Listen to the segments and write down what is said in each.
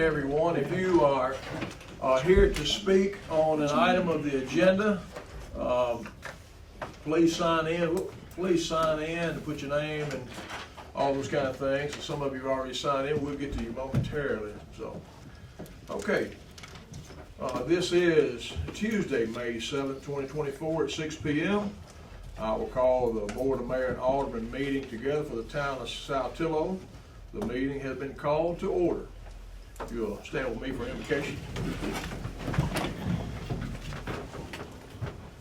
Everyone, if you are here to speak on an item of the agenda, please sign in. Please sign in to put your name and all those kind of things. And some of you have already signed in. We'll get to you momentarily. So, okay. This is Tuesday, May 7th, 2024 at 6 p.m. I will call the Board of Mayor and Alderman meeting together for the town of Saltillo. The meeting has been called to order. If you'll stand with me for invocation.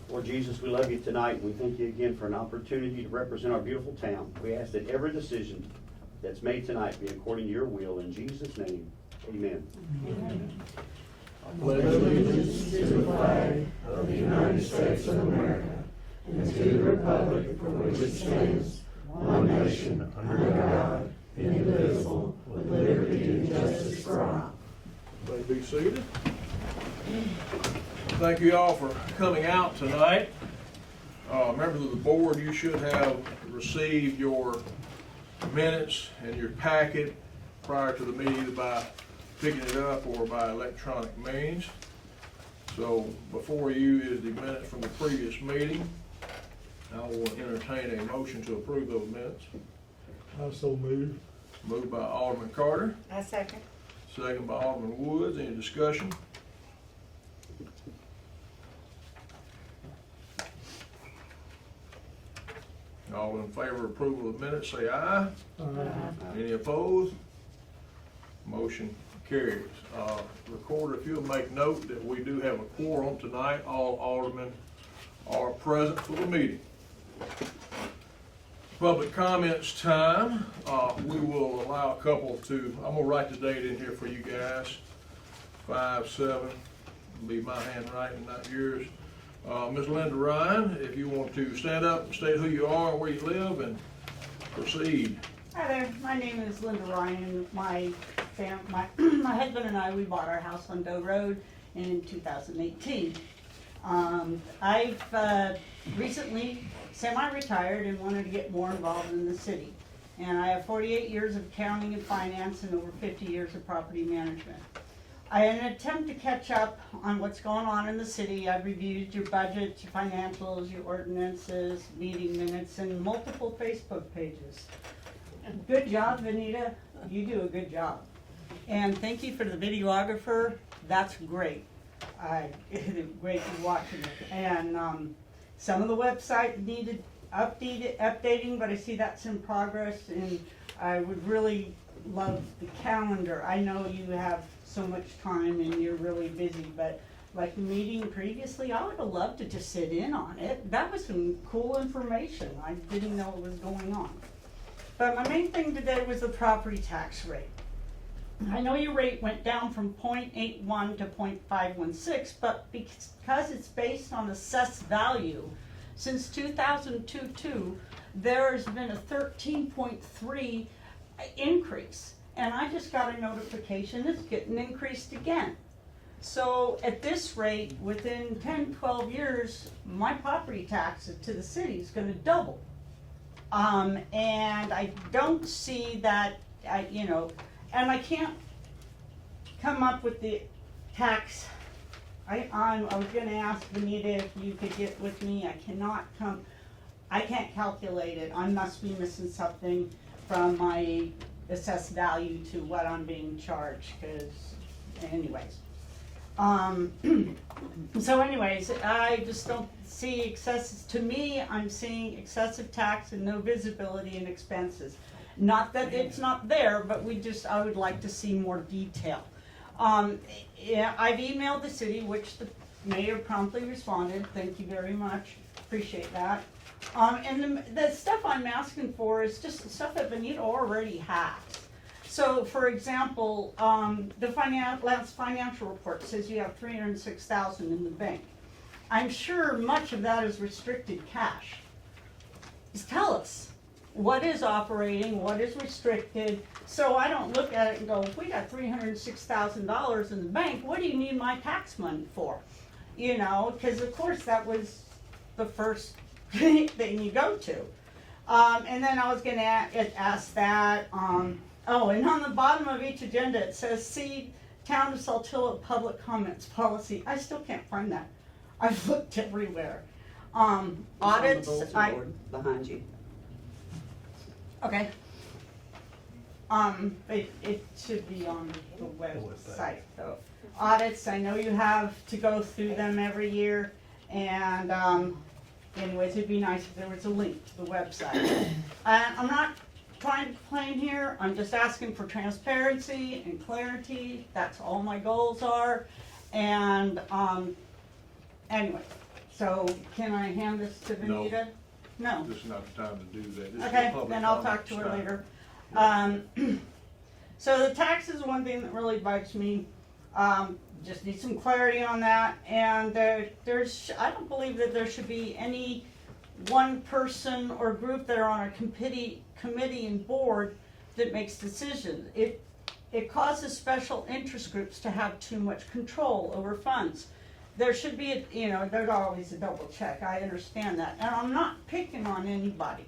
Lord Jesus, we love you tonight, and we thank you again for an opportunity to represent our beautiful town. We ask that every decision that's made tonight be according to your will. In Jesus' name, amen. Amen. I pledge allegiance to the flag of the United States of America and to the republic for which it stands, one nation, under God, indivisible, with liberty and justice for all. May be seated. Thank you all for coming out tonight. Members of the board, you should have received your minutes and your packet prior to the meeting, either by picking it up or by electronic means. So before you is the minutes from the previous meeting. I will entertain a motion to approve those minutes. I so move. Moved by Alderman Carter. I second. Second by Alderman Woods. Any discussion? All in favor of approval of the minutes, say aye. Any opposed? Motion carries. Recorder, if you'll make note that we do have a quorum tonight. All aldermen are present for the meeting. Public comments time. We will allow a couple to, I'm gonna write the date in here for you guys. 5/7, be my handwriting, not yours. Ms. Linda Ryan, if you want to stand up and state who you are and where you live and proceed. Hi there, my name is Linda Ryan. My husband and I, we bought our house on Doe Road in 2018. I've recently semi-retired and wanted to get more involved in the city. And I have 48 years of accounting and finance and over 50 years of property management. In an attempt to catch up on what's going on in the city, I've reviewed your budget, your financials, your ordinances, meeting minutes, and multiple Facebook pages. Good job, Vanita. You do a good job. And thank you for the videographer. That's great. Great watching it. And some of the website needed updating, but I see that's in progress, and I would really love the calendar. I know you have so much time and you're really busy, but like the meeting previously, I would have loved to just sit in on it. That was some cool information. I didn't know what was going on. But my main thing today was the property tax rate. I know your rate went down from 0.81 to 0.516, but because it's based on assessed value, since 2002, there's been a 13.3 increase. And I just got a notification it's getting increased again. So at this rate, within 10, 12 years, my property tax to the city is gonna double. And I don't see that, and I can't come up with the tax. I was gonna ask Vanita if you could get with me. I can't calculate it. I must be missing something from my assessed value to what I'm being charged, anyways. So anyways, I just don't see excessive, to me, I'm seeing excessive tax and no visibility in expenses. Not that it's not there, but I would like to see more detail. Yeah, I've emailed the city, which the mayor promptly responded. Thank you very much, appreciate that. And the stuff I'm asking for is just the stuff that Vanita already has. So, for example, the last financial report says you have $306,000 in the bank. I'm sure much of that is restricted cash. Just tell us what is operating, what is restricted, so I don't look at it and go, if we got $306,000 in the bank, what do you need my tax money for? Because of course that was the first thing you go to. And then I was gonna ask that, oh, and on the bottom of each agenda, it says see Town of Saltillo public comments policy. I still can't find that. I've looked everywhere. Audits, Behind you. okay. It should be on the website though. Audits, I know you have to go through them every year, and, anyways, it'd be nice if there was a link to the website. I'm not trying to complain here, I'm just asking for transparency and clarity, that's all my goals are, and, anyway, so can I hand this to No. Vanita? No. This is not the time to do that. This is Okay, public then I'll talk comment to her time. later. So the tax is one thing that really bugs me. Just need some clarity on that. And there's, I don't believe that there should be any one person or group that are on a committee and board that makes decisions. It causes special interest groups to have too much control over funds. There should be, there's always a double check, I understand that, and I'm not picking on anybody.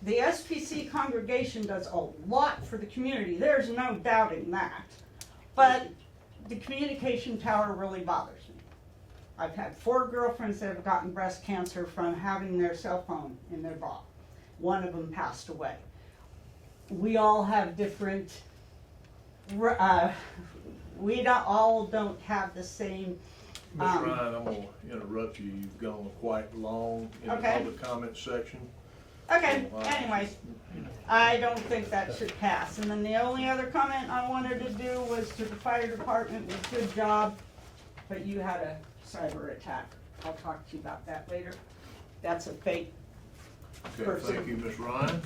The SPC congregation does a lot for the community, there's no doubting that. But the communication tower really bothers me. I've had 4 girlfriends that have gotten breast cancer from having their cell phone in their bra. One of them passed away. We all have different, we don't have the same. Ms. Ryan, I'm gonna interrupt you, you've gone quite long in the Okay. public comment section. Okay, anyways, I don't think that should pass. And then the only other comment I wanted to do was to the fire department, was good job, but you had a cyber attack. I'll talk to you about that later. That's a fake Okay, person. thank you, Ms. Ryan.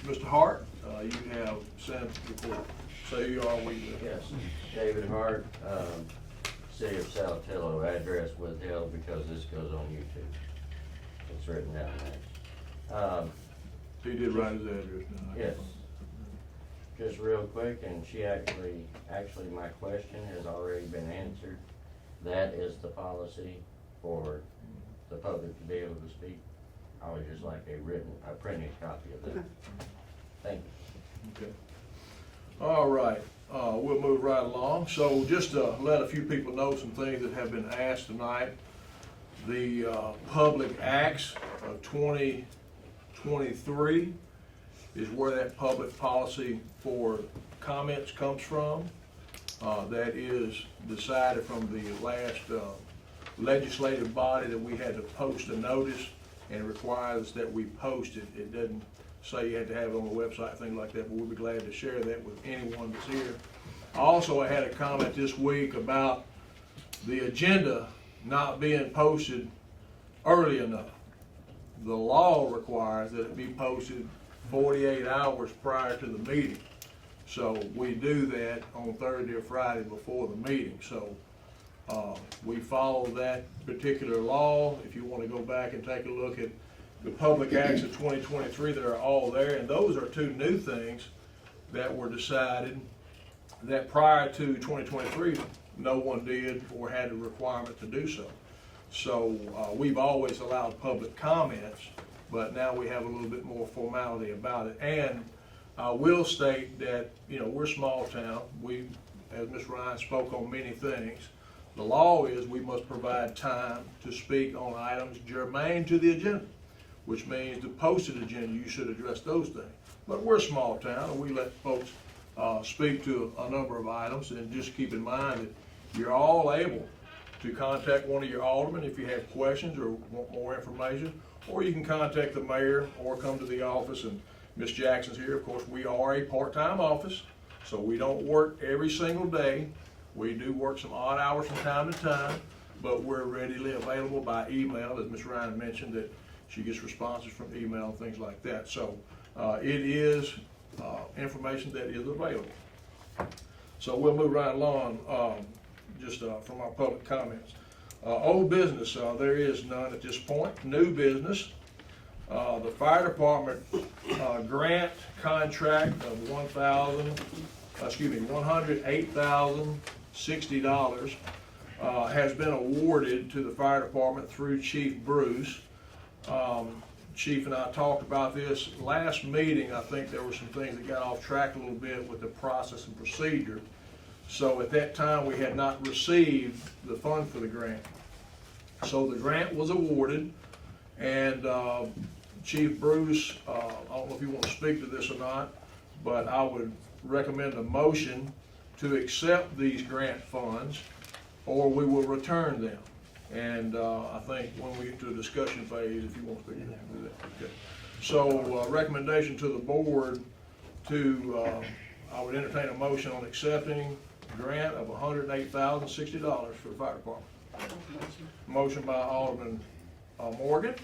Mr. Hart, you have sent report. Say you are, Yes, David Hart, City of Saltillo, address withheld because this goes on YouTube. It's written down there. he did write his address down. Yes. Just real quick, and she actually, my question has already been answered. That is the policy for the public to be able to speak. I would just like a printed copy of that. Thank you. Okay. All right, we'll move right along. So just to let a few people know some things that have been asked tonight. The public acts of 2023 is where that public policy for comments comes from. That is decided from the last legislative body that we had to post a notice, and requires that we post it. It doesn't say you had to have it on the website, things like that, but we'll be glad to share that with anyone that's here. Also, I had a comment this week about the agenda not being posted early enough. The law requires that it be posted 48 hours prior to the meeting. So we do that on Thursday or Friday before the meeting. So we follow that particular law. If you want to go back and take a look at the public acts of 2023, that are all there, and those are 2 new things that were decided that prior to 2023 no one did or had a requirement to do so. So we've always allowed public comments, but now we have a little bit more formality about it. And I will state that, we're a small town. We, as Ms. Ryan spoke on many things, the law is we must provide time to speak on items germane to the agenda, which means the posted agenda, you should address those things. But we're a small town, and we let folks speak to a number of items, and just keep in mind that you're all able to contact one of your aldermen if you have questions or want more information, or you can contact the mayor or come to the office. And Ms. Jackson's here. Of course, we are a part-time office, so we don't work every single day. We do work some odd hours from time to time, but we're readily available by email, as Ms. Ryan mentioned, that she gets responses from email and things like that. So it is information that is available. So we'll move right along, just from our public comments. Old business, there is none at this point. New business, the fire department grant contract of $108,060 has been awarded to the fire department through Chief Bruce. Chief and I talked about this last meeting. I think there were some things that got off track a little bit with the process and procedure. So at that time, we had not received the fund for the grant. So the grant was awarded, and Chief Bruce, I don't know if you want to speak to this or not, but I would recommend a motion to accept these grant funds, or we will return them. And I think when we get to the discussion phase, if you want to speak to that, do that. Okay. So recommendation to the board to, I would entertain a motion on accepting grant of $108,060 for the fire department. Motion by Alderman Morgan,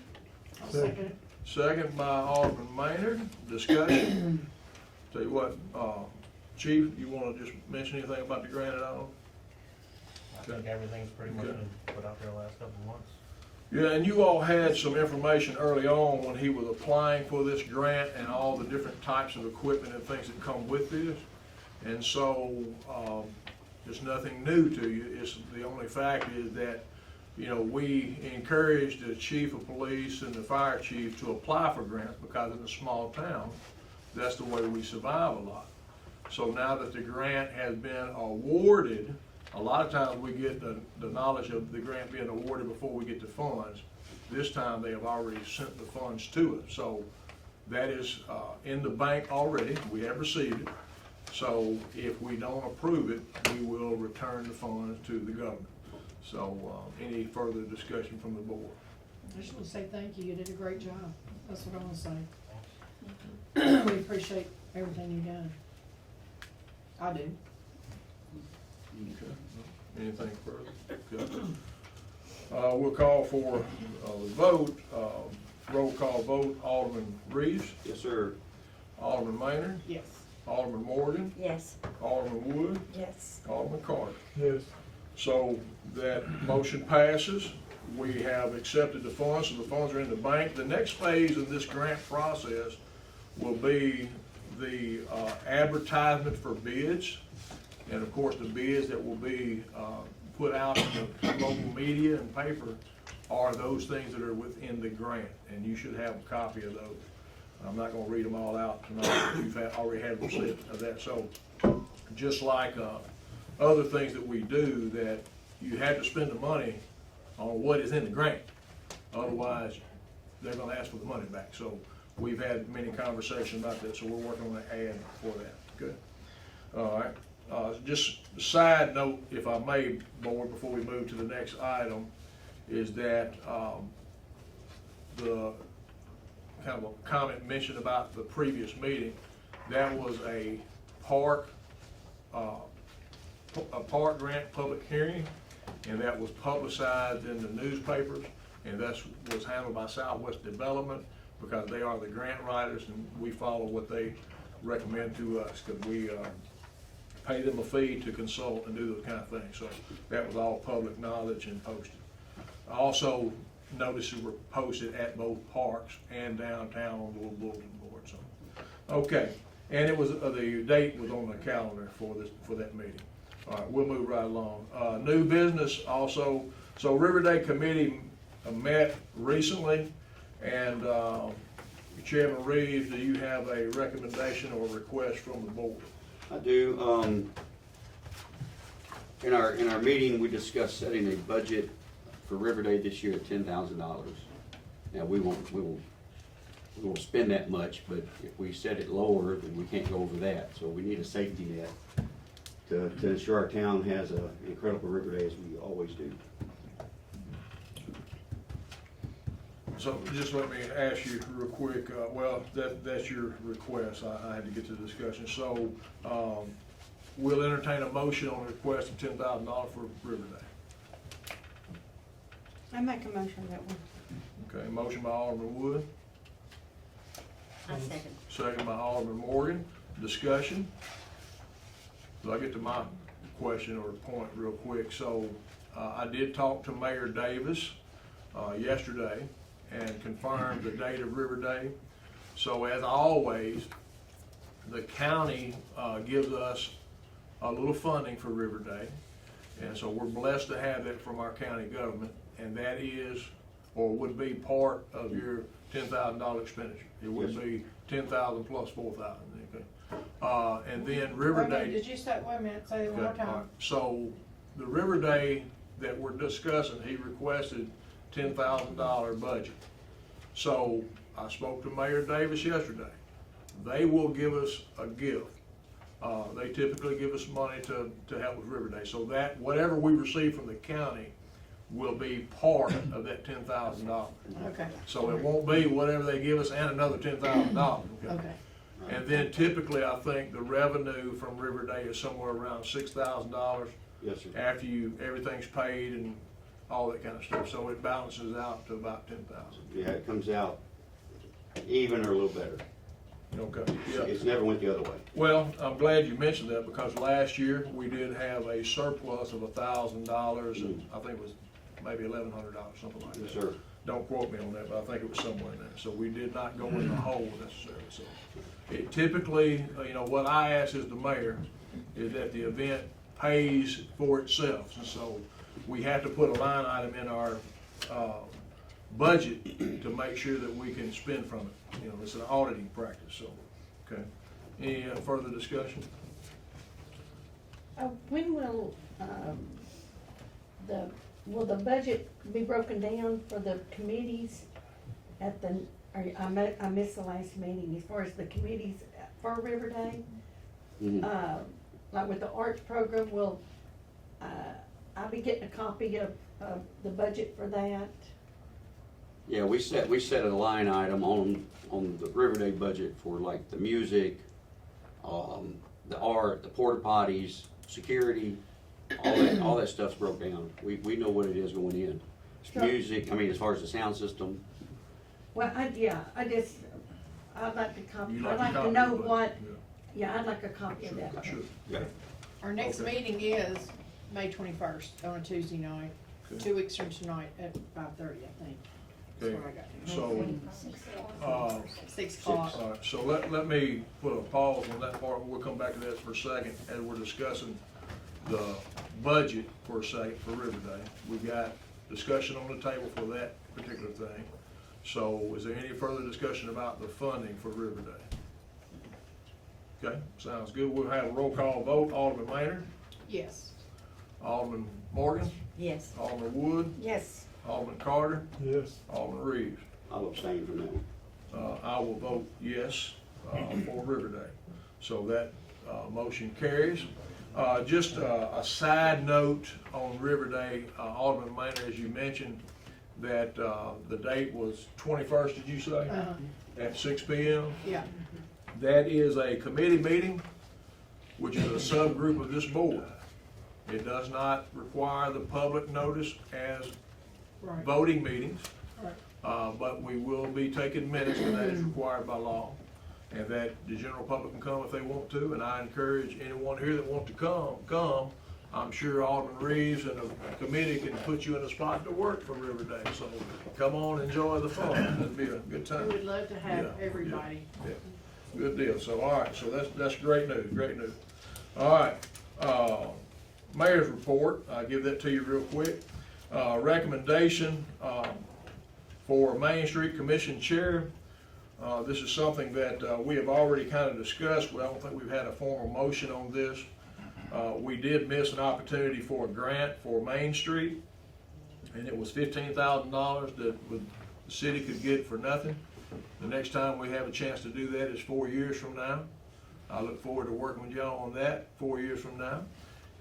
I'll second it. second by Alderman Maynard. Discussion. Tell you what, Chief, you want to just mention anything about the grant at all? I think everything's pretty much Okay. been put out there the last couple of months. Yeah, and you all had some information early on when he was applying for this grant and all the different types of equipment and things that come with this. And so, it's nothing new to you. It's, the only fact is that, you know, we encourage the chief of police and the fire chief to apply for grants because in a small town, that's the way we survive a lot. So now that the grant has been awarded, a lot of times we get the knowledge of the grant being awarded before we get the funds. This time they have already sent the funds to us. So that is in the bank already. We have received it. So if we don't approve it, we will return the funds to the government. So any further discussion from the board? I just want to say thank you. You did a great job. That's what I want to say. We appreciate everything you've done. I do. Okay. Anything further? Okay. We'll call for the vote. Roll call vote. Alderman Reeves, Yes, sir. Alderman Maynard, Yes. Alderman Morgan, Yes. Alderman Wood, Yes. Alderman Carter. Yes. So that motion passes. We have accepted the funds, so the funds are in the bank. The next phase of this grant process will be the advertisement for bids. And of course, the bids that will be put out in the local media and paper are those things that are within the grant. And you should have a copy of those. I'm not gonna read them all out tonight, but you've already had a receipt of that. So just like other things that we do, that you have to spend the money on what is in the grant. Otherwise, they're gonna ask for the money back. So we've had many conversations about that, so we're working on an ad for that. Good. All right. Just a side note, if I may, board, before we move to the next item, is that the kind of a comment mentioned about the previous meeting, that was a park grant public hearing, and that was publicized in the newspapers, and that was handled by Southwest Development because they are the grant writers, and we follow what they recommend to us because we pay them a fee to consult and do those kind of things. So that was all public knowledge and posted. Also, notices were posted at both parks and downtown on the little bulletin board. So, okay, and it was the date was on the calendar for that meeting. All right, we'll move right along. New business also. So River Day Committee met recently, and Chairman Reeves, do you have a recommendation or request from the board? I do. In our meeting, we discussed setting a budget for River Day this year at $10,000. Now, we won't spend that much, but if we set it lower, then we can't go over that. So we need a safety net to ensure our town has an incredible River Day as we always do. So just let me ask you real quick, well, that's your request, I had to get to the discussion. So, we'll entertain a motion on the request of $10,000 for River Day. I make a motion on that one. Okay, motion by Alderman Wood, I second. second by Alderman Morgan. Discussion. So I get to my question or point real quick. So, I did talk to Mayor Davis, yesterday, and confirmed the date of River Day. So as always, the county gives us a little funding for River Day. And so we're blessed to have that from our county government. And that is, or would be part of your $10,000 expenditure. It would Yes. be $10,000 plus $4,000. Okay. And then Wait a River minute, Day. did you say, wait a minute, say it one more Okay, all time. right. So the River Day that we're discussing, he requested $10,000 budget. So I spoke to Mayor Davis yesterday. They will give us a gift. They typically give us money to help with River Day. So that, whatever we receive from the county will be part of that $10,000. Okay, So it won't be whatever they give us and another $10,000. okay. And then typically, I think the revenue from River Day is somewhere around $6,000 Yes, sir. after everything's paid and all that kind of stuff. So it balances out to about 10,000. Yeah, it comes out even or a little better. Okay, yeah. It's never went the other way. Well, I'm glad you mentioned that because last year we did have a surplus of $1,000 and I think it was maybe $1,100, something like that. Yes, sir. Don't quote me on that, but I think it was somewhere in there. So we did not go in the hole necessarily. So it typically, what I ask as the mayor is that the event pays for itself. And so we have to put a line item in our budget to make sure that we can spend from it. It's an auditing practice, so, okay. Any further discussion? When will the budget be broken down for the committees at the, I missed the last meeting, as far as the committees for River Day? Mhm. Like with the arts program, will, I be getting a copy of the budget for that? Yeah, we set a line item on the River Day budget for like the music, the art, the porta potties, security, all that stuff's broke down. We know what it is going in. It's Sure. music, I mean, as far as the sound system, Well, I'd like to copy, You I'd a like copy to know of it? what, yeah, I'd like a copy of Yeah, that. sure. yeah. Our next Okay. meeting is May 21st on a Tuesday night, Okay. 2 weeks from tonight at 5:30, I think. That's Okay, what I got. so, 6 o'clock. all right, so let me put a pause on that part. We'll come back to that for a second as we're discussing the budget for a second for River Day. We've got discussion on the table for that particular thing. So is there any further discussion about the funding for River Day? Okay, sounds good. We'll have a roll call vote. Alderman Maynard, Yes. Alderman Morgan, Yes. Alderman Wood, Yes, Alderman Carter, Yes. Alderman Reeves. I'll abstain from that one. I will vote yes for River Day. So that motion carries. Just a side note on River Day, Alderman Maynard, as you mentioned, that the date was 21st, did you say? Uh-huh. At 6 p.m. Yeah. That is a committee meeting, which is a subgroup of this board. It does not require the public notice as Right. voting meetings. Right. But we will be taking minutes, and that is required by law. And that the general public can come if they want to, and I encourage anyone here that wants to come. I'm sure Alderman Reeves and the committee can put you in a spot to work for River Day, so come on, enjoy the fun, it'll be a good We time. would love to have Yeah, everybody. Yeah, good deal, so, all right, so that's great news, great news. All right, mayor's report, I'll give that to you real quick. Recommendation, for Main Street Commission Chair. This is something that we have already kind of discussed. Well, I don't think we've had a formal motion on this. We did miss an opportunity for a grant for Main Street, and it was $15,000 that the city could get for nothing. The next time we have a chance to do that is 4 years from now. I look forward to working with y'all on that 4 years from now.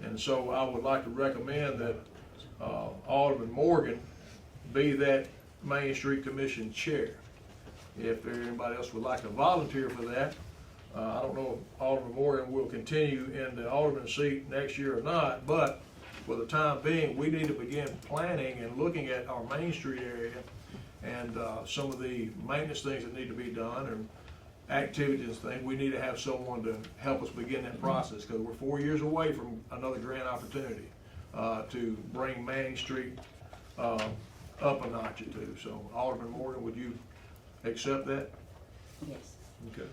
And so I would like to recommend that Alderman Morgan be that Main Street Commission Chair. If anybody else would like to volunteer for that, I don't know if Alderman Morgan will continue in the alderman seat next year or not, but for the time being, we need to begin planning and looking at our Main Street area and some of the maintenance things that need to be done and activities and things. We need to have someone to help us begin that process because we're 4 years away from another grant opportunity to bring Main Street up a notch or two. So Alderman Morgan, would you accept that? Yes. Okay.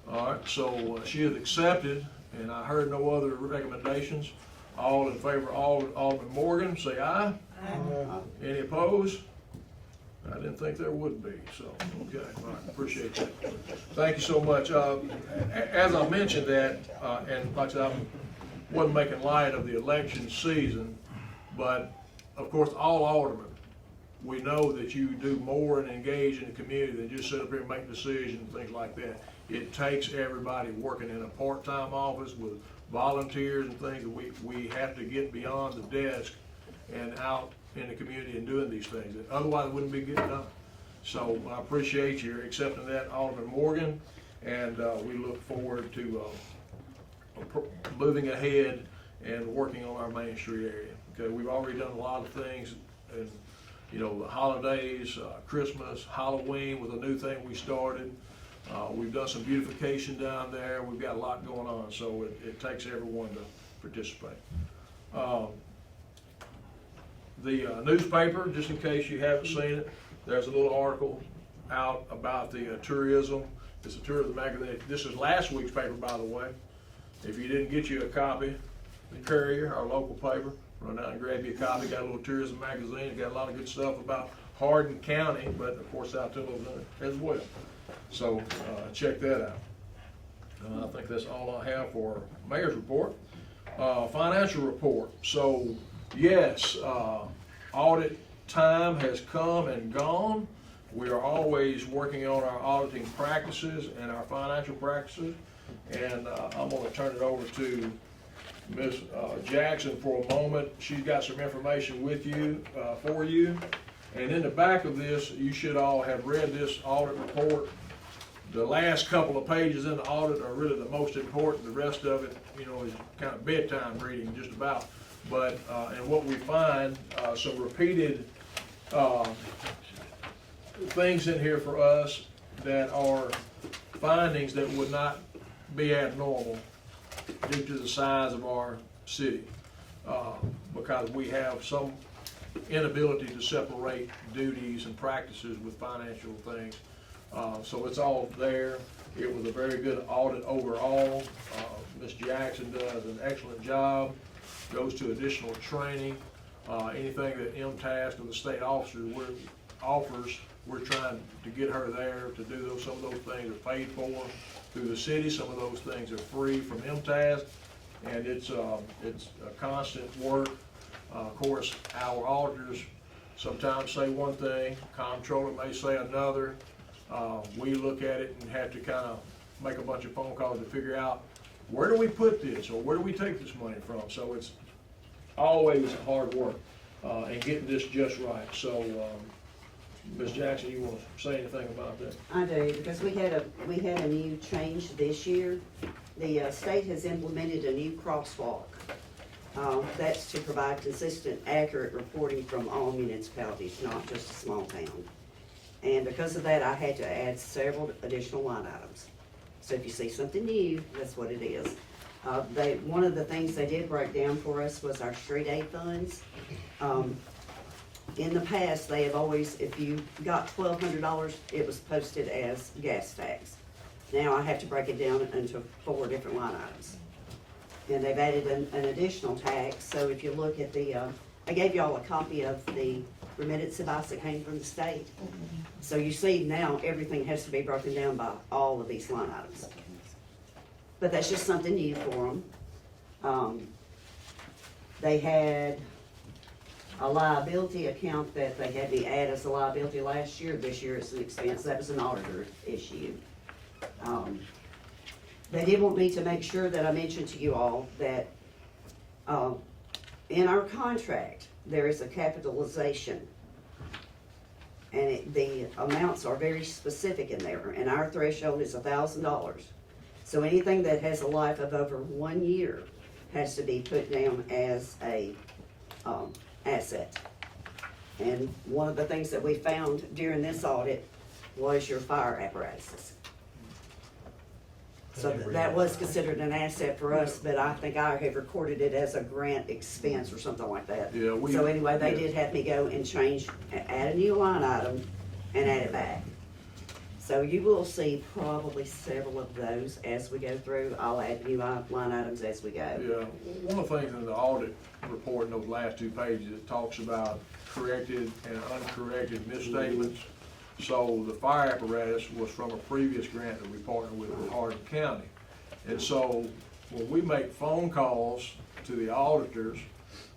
All right, so she is accepted, and I heard no other recommendations. All in favor of Alderman Morgan, say aye. Any opposed? I didn't think there would be, so, okay, all right, appreciate that. Thank you so much. As I mentioned that, and like I said, I wasn't making light of the election season, but of course, all aldermen, we know that you do more and engage in the community than just sit up here and make decisions and things like that. It takes everybody working in a part-time office with volunteers and things. We have to get beyond the desk and out in the community and doing these things. Otherwise, it wouldn't be getting done. So I appreciate your accepting that, Alderman Morgan, and we look forward to moving ahead and working on our Main Street area. Okay, we've already done a lot of things, and you know, the holidays, Christmas, Halloween was a new thing we started. We've done some beautification down there. We've got a lot going on, so it takes everyone to participate. The newspaper, just in case you haven't seen it, there's a little article out about the tourism. It's a tourism magazine. This is last week's paper, by the way. If you didn't get you a copy, the Courier, our local paper, run out and grab you a copy. Got a little tourism magazine. It got a lot of good stuff about Hardin County, but of course Saltillo as well. So check that out. I think that's all I have for mayor's report. Financial report. So yes, audit time has come and gone. We are always working on our auditing practices and our financial practices. And I'm going to turn it over to Ms. Jackson for a moment. She's got some information with you, for you. And in the back of this, you should all have read this audit report. The last couple of pages in the audit are really the most important. The rest of it, you know, is kind of bedtime reading just about. But, and what we find, some repeated things in here for us that are findings that would not be abnormal due to the size of our city, because we have some inability to separate duties and practices with financial things. So it's all there. It was a very good audit overall. Ms. Jackson does an excellent job, goes to additional training. Anything that MTASC or the state officers offers, we're trying to get her there to do those. Some of those things are paid for through the city. Some of those things are free from MTASC, and it's a constant work. Of course, our auditors sometimes say one thing, comptroller may say another. We look at it and have to kind of make a bunch of phone calls to figure out where do we put this or where do we take this money from. So it's always hard work and getting this just right. So Ms. Jackson, you want to say anything about that? I do, because we had a new change this year. The state has implemented a new crosswalk. That's to provide consistent, accurate reporting from all municipalities, not just a small town. And because of that, I had to add several additional line items. So if you see something new, that's what it is. One of the things they did break down for us was our street aid funds. In the past, they have always, if you got $1,200, it was posted as gas tax. Now I have to break it down into 4 different line items. And they've added an additional tax, so if you look at the, I gave y'all a copy of the remittance advice that came from the state. So you see now everything has to be broken down by all of these line items. But that's just something new for them. They had a liability account that they had me add as a liability last year. This year it's an expense. That was an auditor issue. They did want me to make sure that I mentioned to you all that in our contract, there is a capitalization. And the amounts are very specific in there, and our threshold is $1,000. So anything that has a life of over 1 year has to be put down as a asset. And one of the things that we found during this audit was your fire apparatuses. So that was considered an asset for us, but I think I have recorded it as a grant expense or something like that. Yeah, So anyway, they did have me go and change, add a new line item and add it back. So you will see probably several of those as we go through. I'll add new line items as we go. Yeah, one of the things in the audit report in those last 2 pages, it talks about corrected and uncorrected misstatements. So the fire apparatus was from a previous grant that we partnered with Hardin County. And so when we make phone calls to the auditors,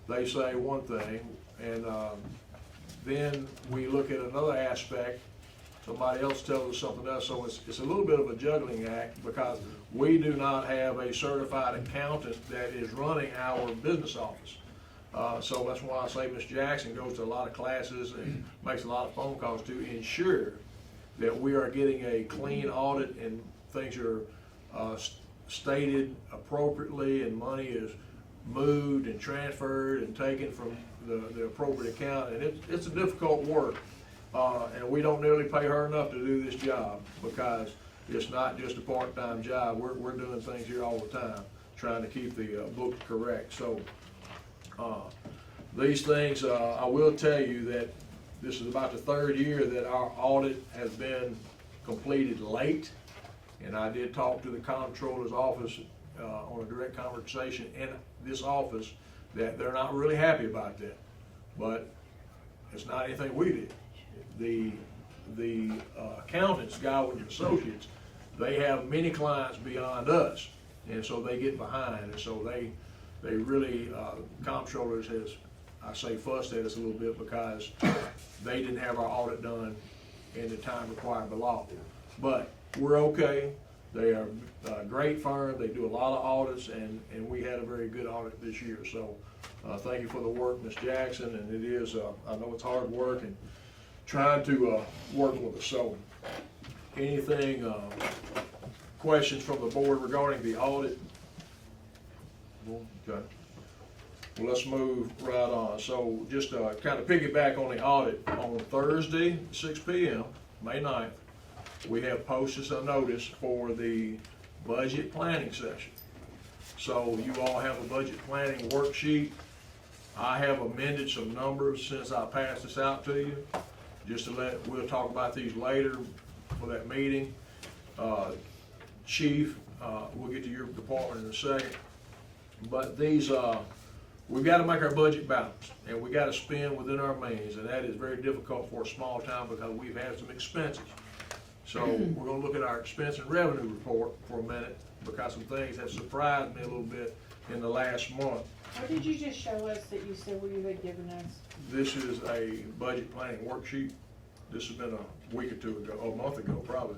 they say one thing, and then we look at another aspect, somebody else tells us something else. So it's a little bit of a juggling act, because we do not have a certified accountant that is running our business office. So that's why I say Ms. Jackson goes to a lot of classes and makes a lot of phone calls to ensure that we are getting a clean audit and things are stated appropriately and money is moved and transferred and taken from the appropriate account. And it's a difficult work, and we don't nearly pay her enough to do this job, because it's not just a part-time job. We're doing things here all the time, trying to keep the books correct. So these things, I will tell you that this is about the 3rd year that our audit has been completed late. And I did talk to the comptroller's office on a direct conversation in this office that they're not really happy about that. But it's not anything we did. The accountants, Godwin and Associates, they have many clients beyond us, and so they get behind. And so they really, comptrollers has, I say, fussed at us a little bit because they didn't have our audit done in the time required by law. But we're okay. They are a great firm. They do a lot of audits, and we had a very good audit this year. So thank you for the work, Ms. Jackson. And it is, I know it's hard work and trying to work with us. So anything, questions from the board regarding the audit? Okay. Well, let's move right on. So just kind of piggyback on the audit, on Thursday, 6 p.m., May 9th, we have posted a notice for the budget planning session. So you all have a budget planning worksheet. I have amended some numbers since I passed this out to you, just to we'll talk about these later for that meeting. Chief, we'll get to your department in a second. But these, we've got to make our budget balanced, and we got to spend within our means, and that is very difficult for a small town because we've had some expenses. So we're going to look at our expense and revenue report for a minute, because some things have surprised me a little bit in the last month. What did you just show us that you said what you had given us? This is a budget planning worksheet. This has been a week or two ago, or a month ago probably.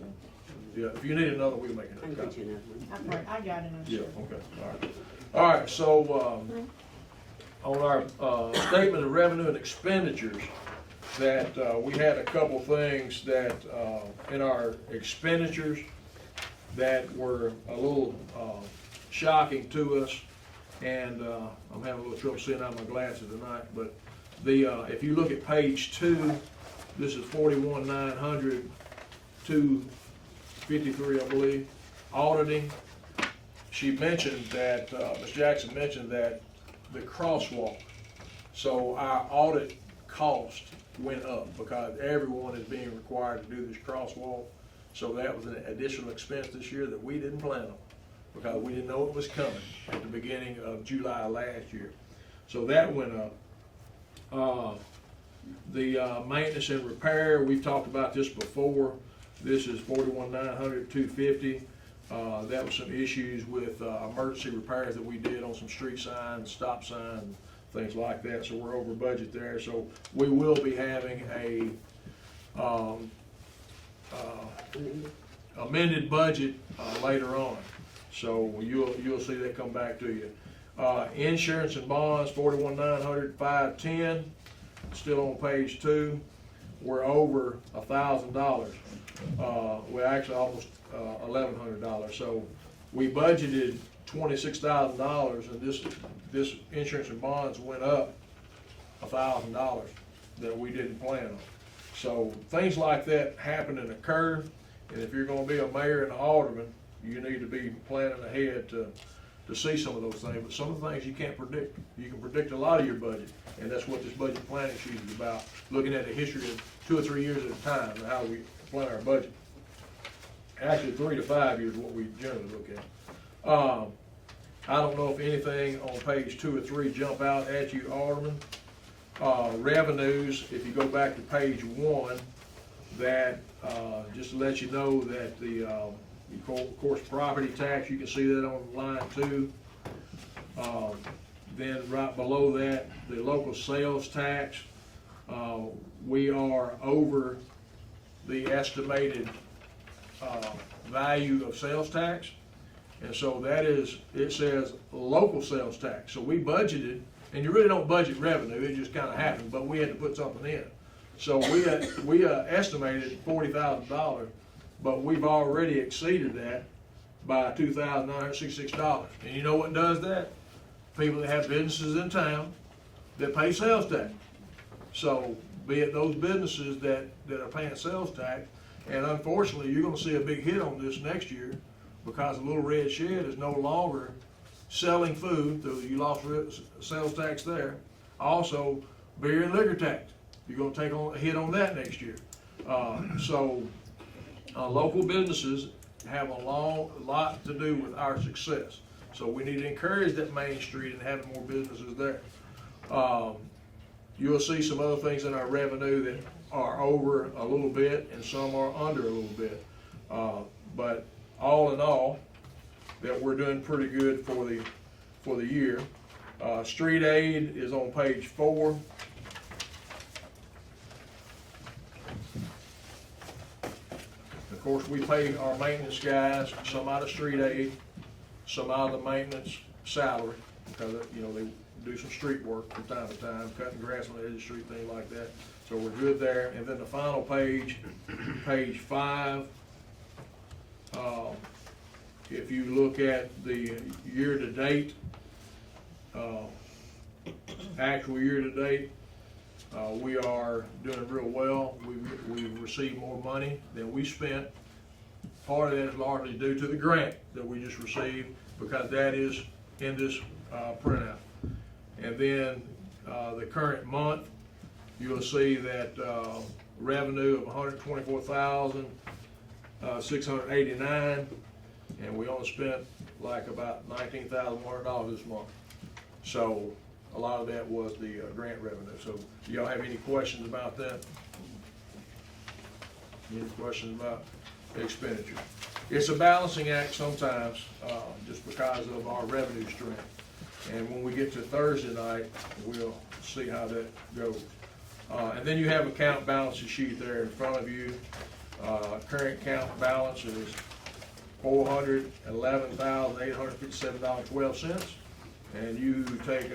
Yeah, if you need another, we'll make I'll another get you copy. another one. I got it, I'm Yeah, sure. okay, all right. All right, so, on our, statement of revenue and expenditures, that, we had a couple things that, in our expenditures that were a little, shocking to us. And, I'm having a little trouble seeing out my glasses tonight, but if you look at page 2, this is 41,900, 253, I believe, auditing. She mentioned that, Ms. Jackson mentioned that the crosswalk. So our audit cost went up because everyone is being required to do this crosswalk. So that was an additional expense this year that we didn't plan on, because we didn't know it was coming at the beginning of July last year. So that went up. The maintenance and repair, we've talked about this before. This is 41,900, 250. That was some issues with emergency repairs that we did on some street signs, stop signs, things like that. So we're over budget there. So we will be having a amended budget later on. So you'll see that come back to you. Insurance and bonds, 41,900, 510. Still on page 2. We're over $1,000. We're actually almost $1,100. So we budgeted $26,000, and this insurance and bonds went up $1,000 that we didn't plan on. So things like that happen and occur, and if you're going to be a mayor and an alderman, you need to be planning ahead to see some of those things. But some of the things you can't predict. You can predict a lot of your budget, and that's what this budget planning sheet is about, looking at the history of 2 or 3 years at a time and how we plan our budget. actually 3 to 5 years is what we generally look at. I don't know if anything on page 2 or 3 jump out at you, Alderman. Revenues, if you go back to page 1, that, just to let you know that the, of course, property tax, you can see that on line 2. Then right below that, the local sales tax, we are over the estimated value of sales tax. And so that is, it says local sales tax. So we budgeted, and you really don't budget revenue, it just kind of happened, but we had to put something in. So we estimated $40,000, but we've already exceeded that by $2,966. And you know what does that? People that have businesses in town that pay sales tax. So be it those businesses that are paying sales tax, and unfortunately, you're gonna see a big hit on this next year because the Little Red Shed is no longer selling food, so you lost sales tax there. Also, beer and liquor tax, you're gonna take a hit on that next year. Local businesses have a lot to do with our success. So we need to encourage that Main Street and having more businesses there. You'll see some other things in our revenue that are over a little bit and some are under a little bit. But all in all, that we're doing pretty good for the year. Street aid is on page 4. Of course, we pay our maintenance guys some out of street aid, some out of the maintenance salary, because, you know, they do some street work from time to time, cutting grass on the edge of the street, things like that. So we're good there. And then the final page, page 5, if you look at the year-to-date, actual year-to-date, we are doing real well. We've received more money than we spent. Part of that is largely due to the grant that we just received, because that is in this printout. And then the current month, you'll see that revenue of $124,689, and we only spent like about $19,100 this month. So a lot of that was the grant revenue. So do y'all have any questions about that? Any questions about the expenditure? It's a balancing act sometimes, just because of our revenue strength. And when we get to Thursday night, we'll see how that goes. And then you have account balances sheet there in front of you. Current account balance is $411,857.12. And you take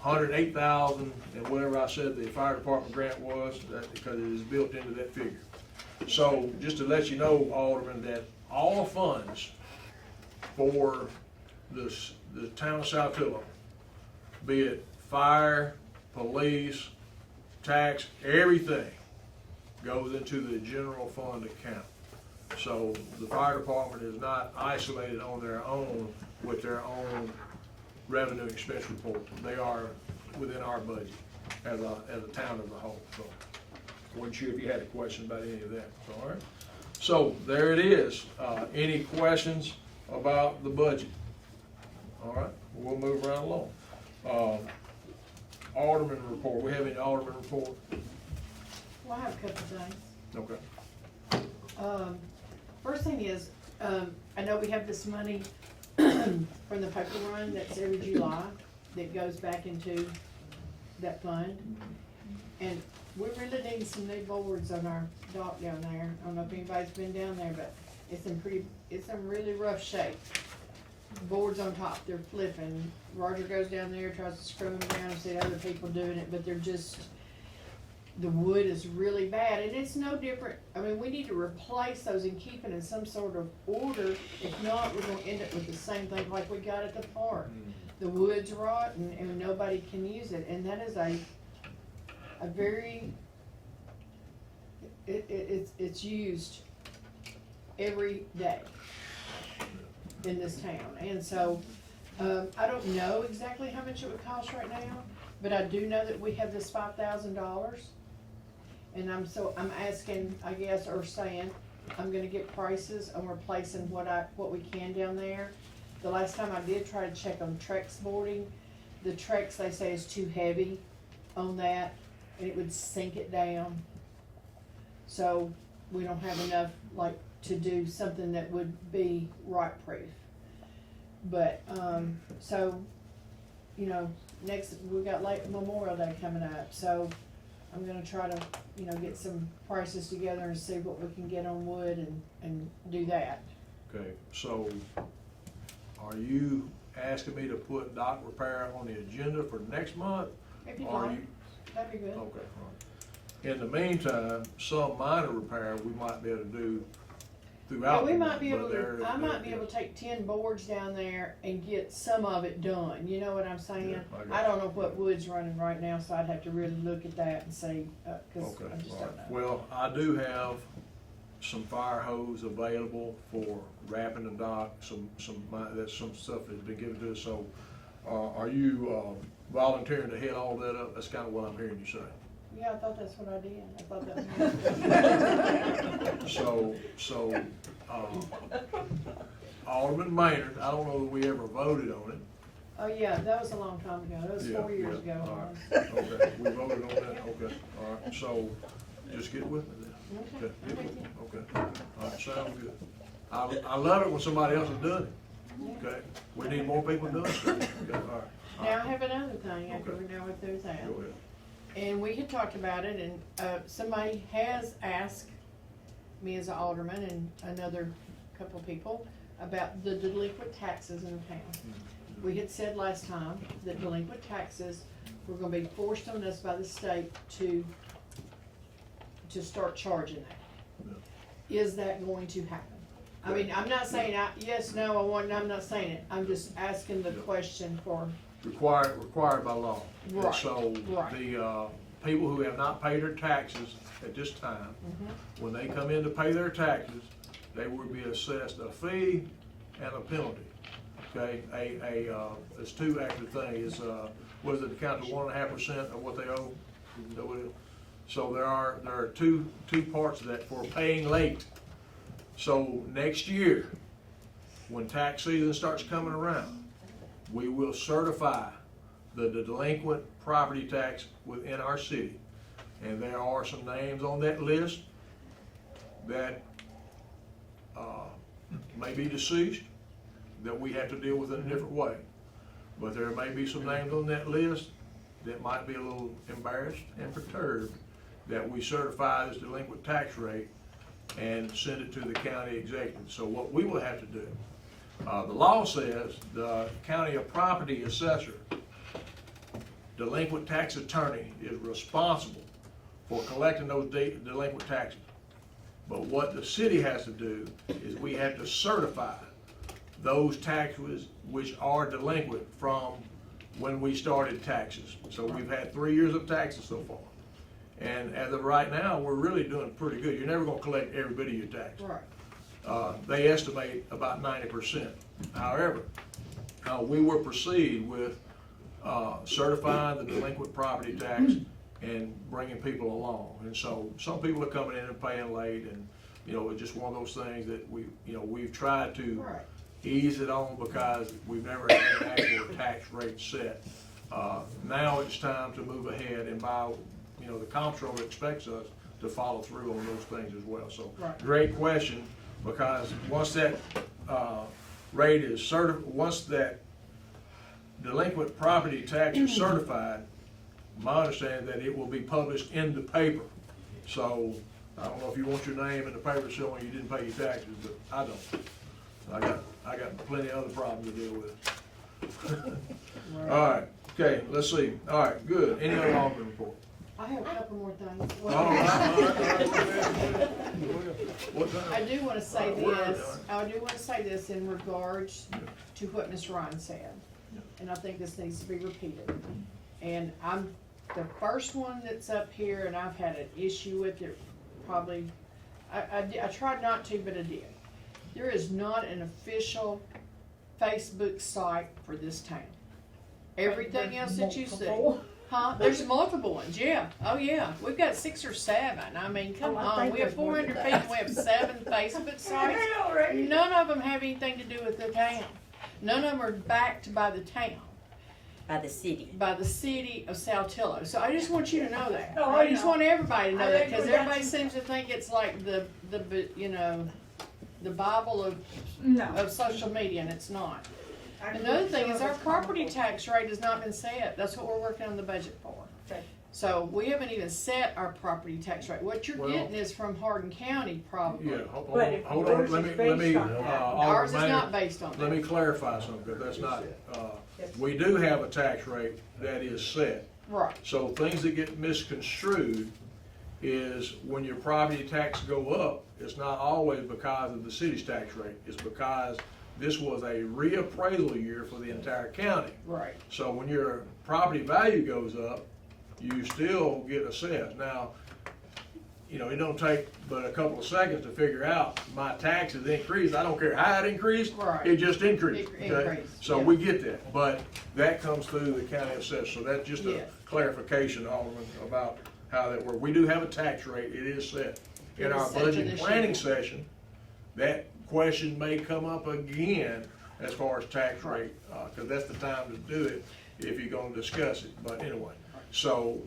$108,000 and whatever I said the fire department grant was, that because it is built into that figure. So just to let you know, Alderman, that all funds for the town of Saltillo, be it fire, police, tax, everything goes into the general fund account. So the fire department is not isolated on their own with their own revenue expense report. They are within our budget as a town as a whole. So wasn't sure if you had a question about any of that. All right. So there it is. Any questions about the budget? All right. We'll move right along. Alderman report. We have any alderman report? Well, I have a couple things. Okay. First thing is, I know we have this money from the paper run that's every July that goes back into that fund. And we really need some new boards on our dock down there. I don't know if anybody's been down there, but it's in really rough shape. Boards on top, they're flipping. Roger goes down there, tries to screw them down and see other people doing it, but they're just, the wood is really bad, and it's no different. I mean, we need to replace those and keep it in some sort of order. If not, we're gonna end up with the same thing like we got at the park. The wood's rotten and nobody can use it, and that is a very, it's used every day in this town. And so, I don't know exactly how much it would cost right now, but I do know that we have this $5,000. And I'm asking, I guess, or saying, I'm gonna get prices on replacing what we can down there. The last time I did try to check on Trex boarding, the Trex, they say, is too heavy on that, and it would sink it down. So, we don't have enough, like, to do something that would be rot-proof. But, so, you know, we got late Memorial Day coming up, so I'm gonna try to, you know, get some prices together and see what we can get on wood and do that. Okay, so are you asking me to put dock repair on the agenda for next month? If you'd Or like, you- that'd be good. Okay, all right. In the meantime, some minor repair we might be able to do Yeah, throughout. we the might month, be but able there- to, I might be able to take 10 boards down there and get some of it done, you know what I'm saying? Yeah, I got I don't know what wood's running right now, so I'd have to really look at that and see, cause Okay, I just all don't right. know. Well, I do have some fire hose available for wrapping the dock, some stuff that's been given to us, so, are you, volunteering to head all that up? That's kinda what I'm hearing you say. Yeah, I thought that's what I did, I thought that was. So, Alderman Maynard, I don't know that we ever voted on it. Oh, yeah, that was a long time ago, that was Yeah, 4 years yeah, ago. all right. Okay, we voted on that, okay, all right, so, just get with me then. Okay, I'm get with with me. you. Okay, all right, sounds good. I love it when somebody else has done it, okay? We need more people doing it, okay, all right. Now, I have another thing after Okay. we know if there's that. Go ahead. And we had talked about it, and somebody has asked me as an alderman and another couple of people about the delinquent taxes in the town. We had said last time that delinquent taxes were gonna be forced on us by the state to start charging that. Is that going to happen? I mean, I'm not saying yes, no, I'm not saying it, I'm just asking the question for. Required by law. And Right, so, right. the, people who have not paid their taxes at this time, when they come in to pay their taxes, they will be assessed a fee and a penalty. Okay, there's two active things, what is it, count to 1.5% of what they owe? Is that what it is? So there are two parts of that for paying late. So next year, when tax season starts coming around, we will certify the delinquent property tax within our city. And there are some names on that list that may be deceased, that we have to deal with in a different way. But there may be some names on that list that might be a little embarrassed and perturbed that we certify this delinquent tax rate and send it to the county executive. So what we will have to do, the law says the county property assessor, delinquent tax attorney, is responsible for collecting those delinquent taxes. But what the city has to do is we have to certify those taxes which are delinquent from when we started taxes. So we've had 3 years of taxes so far. And as of right now, we're really doing pretty good. You're never gonna collect every bit of your tax. Right. They estimate about 90%. However, we will proceed with certifying the delinquent property tax and bringing people along. And so some people are coming in and paying late, and it's just one of those things that we've tried to Right. ease it on because we've never had an actual tax rate set. Now it's time to move ahead, and by the comptroller expects us to follow through on those things as well. So, Right. Great question, because once that rate is once that delinquent property tax is certified, my understanding that it will be published in the paper. So, I don't know if you want your name in the paper showing you didn't pay your taxes, but I don't. I got plenty of other problems to deal with. Right. All right, okay, let's see. All right, good. Any other Alderman report? I have a couple more things. All right. What time? I do wanna say All right, this, I do wanna say this in regards to what Ms. Ryan said. And I think this needs to be repeated. And I'm the first one that's up here, and I've had an issue with it probably, I tried not to, but I did. There is not an official Facebook site for this town. Everything else that you see, Huh? There's multiple ones, yeah. Oh, yeah. We've got 6 or 7. I mean, come Oh, I on. think We have there's more than 400 that. people. We have 7 Facebook sites. None of them have anything to do with the town. None of them are backed by the town, By the city. by the city of Saltillo. So I just want you to know that. Oh, I I just know. want everybody to know I that think because that's- everybody seems to think it's like the Bible of No. social media, and it's not. Another thing is our property tax rate has not been set. That's what we're working on the budget for. Okay. So we haven't even set our property tax rate. What you're Well- getting is from Hardin County probably. Yeah, But if hold on, yours let me, is let me, based on that. Ours is Alderman not Mayor, based on let me that. clarify something, because that's not, we do have a tax rate that is set. Right, So things that get misconstrued is when your property tax go up, it's not always because of the city's tax rate. It's because this was a reappraisal year for the entire county. right. So when your property value goes up, you still get assessed. Now, you know, it don't take but a couple of seconds to figure out my taxes increased. I don't care how it increased, Right. it just increased. It okay? increased, So yeah. we get that, but that comes through the county assessor. So that's just a Yes. clarification, Alderman, about how that works. We do have a tax rate, it is set. In It is our set for budget this planning year. session, that question may come up again as far as tax rate, because that's the time to do it if you're gonna discuss it. But anyway, so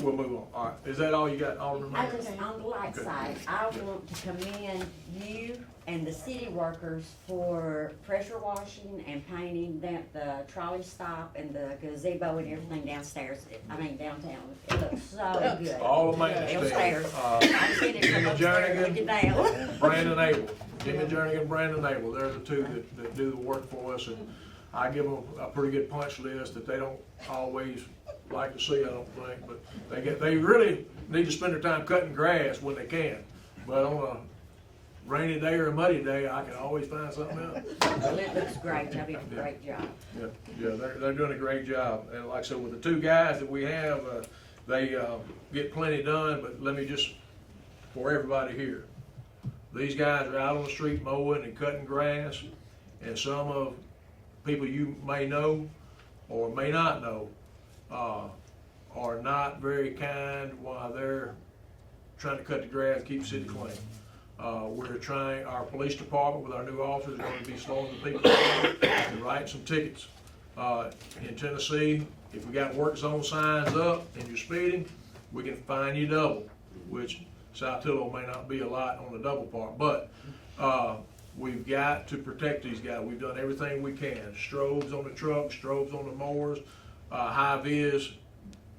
we'll move on. All right, is that all you got, Alderman I Mayor? just, on the light Okay. side, I want to commend you and the city workers for pressure washing and painting the trolley stop and the gazebo and everything downstairs. I mean downtown. It looks so good. All the maintenance Downstairs. staff, I seen it from Jimmy upstairs, Jernigan. looking down. Brandon Abel, Jimmy Jernigan, Brandon Abel, they're the two that do the work for us, and I give them a pretty good punch list that they don't always like to see, I don't think, but they really need to spend their time cutting grass when they can. But on a rainy day or a muddy day, I can always find something else. Well, it looks great. Y'all did a great job. Yeah, they're doing a great job, and like I said, with the two guys that we have, they get plenty done, but let me just, for everybody here, these guys are out on the street mowing and cutting grass, and some of people you may know or may not know are not very kind while they're trying to cut the grass, keep the city clean. We're trying, our police department with our new officers is going to be slowing the people down and writing some tickets. In Tennessee, if we got work zone signs up and you're speeding, we can fine you double, which Saltillo may not be a lot on the double part, but we've got to protect these guys. We've done everything we can. Strobes on the truck, strobes on the mowers, high-vis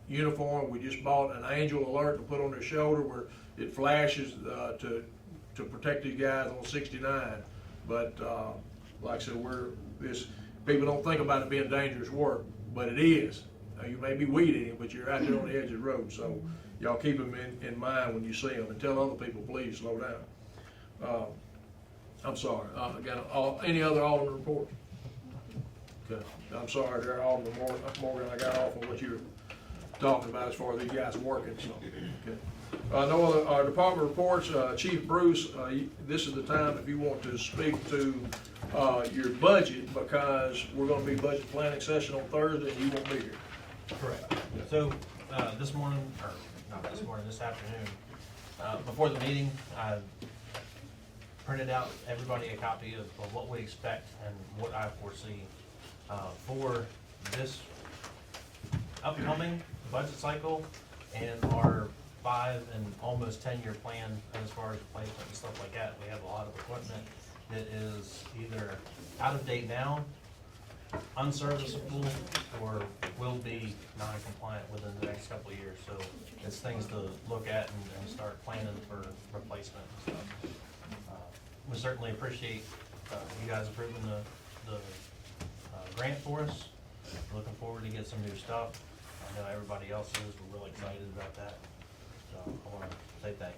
uniform. We just bought an Angel Alert to put on their shoulder where it flashes to protect these guys on 69. But like I said, people don't think about it being dangerous work, but it is. Now, you may be weeding, but you're out there on the edge of the road. So y'all keep them in mind when you see them, and tell other people, please slow down. I'm sorry. Any other Alderman report? Okay. I'm sorry, there, Alderman Morgan. I got off on what you were talking about as far as these guys working. So, okay. No other department reports. Chief Bruce, this is the time if you want to speak to your budget, because we're going to be budget planning session on Thursday, and you won't be here. Correct. So, this morning, or not this morning, this afternoon, before the meeting, I printed out everybody a copy of what we expect and what I foresee for this upcoming budget cycle and our 5 and almost 10-year plan as far as replacement and stuff like that. We have a lot of equipment that is either out of date now, unserviceable, or will be non-compliant within the next couple of years. So it's things to look at and start planning for replacement and stuff. We certainly appreciate you guys approving the grant for us. Looking forward to get some new stuff. I know everybody else is. We're really excited about that. So I want to say thanks.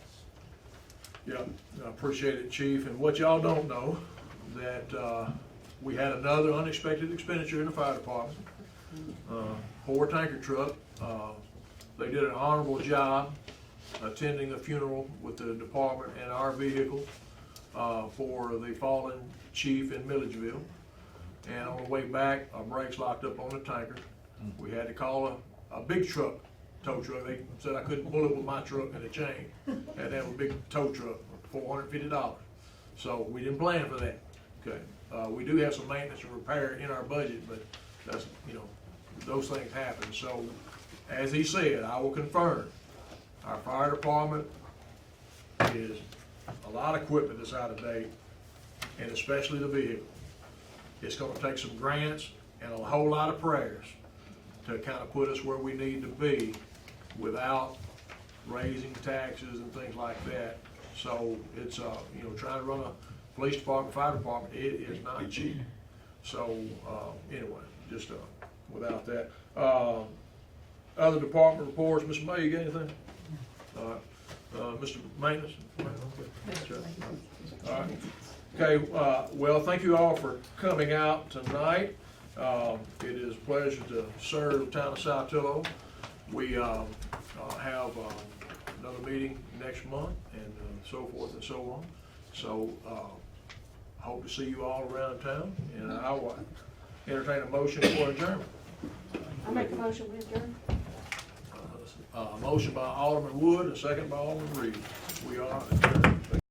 Yeah, I appreciate it, Chief. And what y'all don't know, that we had another unexpected expenditure in the fire department. Poor tanker truck. They did an honorable job attending a funeral with the department and our vehicle for the fallen chief in Milledgeville. And on the way back, our brakes locked up on the tanker. We had to call a big truck, tow truck. They said I couldn't pull it with my truck and a chain. Had to have a big tow truck, $450. So we didn't plan for that, okay? We do have some maintenance and repair in our budget, but that's, you know, those things happen. So, as he said, I will confirm, our fire department is a lot of equipment that's out of date, and especially the vehicle. It's gonna take some grants and a whole lot of prayers to kind of put us where we need to be without raising taxes and things like that. So it's, you know, trying to run a police department, fire department, it is not cheap. So, anyway, just, without that. Other department reports, Ms. May, you got anything? All right, Mr. Maintenance? All right. Okay, well, thank you all for coming out tonight. It is a pleasure to serve the town of Saltillo. We have another meeting next month and so forth and so on. So, hope to see you all around town, and I will entertain a motion for adjournment. I make a motion with adjourn. Motion by Alderman Wood, and second by Alderman Reed. We are adjourned.